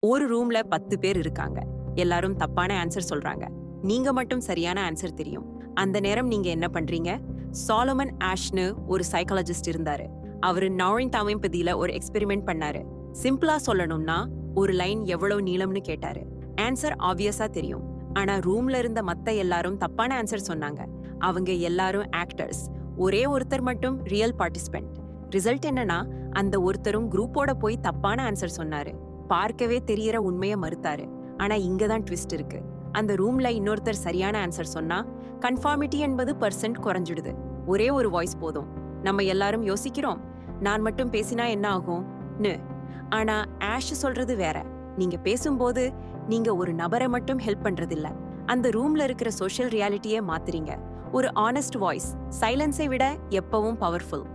ஒரு ரூம்ல 10 பேர் இருக்காங்க. எல்லாரும் தப்பான ஆன்சர் சொல்றாங்க. நீங்க மட்டும் சரியான ஆன்சர் தெரியும். அந்த நேரம் நீங்க என்ன பண்றீங்க? சாலமன் ஆஷ்னு ஒரு சைக்காலஜிஸ்ட் இருந்தாரு. அவரு நௌரின் தாமிம்பதியில ஒரு எக்ஸ்பெரிமெண்ட் பண்ணாரு. சிம்பிளா சொல்லணும்னா ஒரு லைன் எவ்வளவு நீளம்னு கேட்டாரு. ஆன்சர் ஆப்வியஸா தெரியும். ஆனா ரூம்ல இருந்த மத்த எல்லாரும் தப்பான ஆன்சர் சொன்னாங்க. அவங்க எல்லாரும் ஆக்டர்ஸ். ஒரே ஒருத்தர் மட்டும் ரியல் பார்ட்டிசிபென்ட். ரிசல்ட் என்னன்னா அந்த ஒருத்தரும் குரூப்போட போய் தப்பான ஆன்சர் சொன்னாரு. பார்க்கவே தெரியற உண்மைய மறுத்தாரு. ஆனா இங்க தான் ட்விஸ்ட் இருக்கு. அந்த ரூம்ல இன்னொருத்தர் சரியான ஆன்சர் சொன்னா கன்ஃபார்மிட்டி என்பது % குறைஞ்சிடுது. ஒரே ஒரு வாய்ஸ் போதும். நம்ம எல்லாரும் யோசிக்கிறோம், நான் மட்டும் பேசினா என்ன ஆகும்னு. ஆனா ஆஷ் சொல்றது வேற. நீங்க பேசும்போது நீங்க ஒரு நபரை மட்டும் ஹெல்ப் பண்றதில்ல, அந்த ரூம்ல இருக்கிற சோஷியல் ரியாலிட்டியே மாத்துறீங்க. ஒரு ஆனஸ்ட் வாய்ஸ் சைலன்ஸை விட எப்பவும் பவர்ஃபுல்.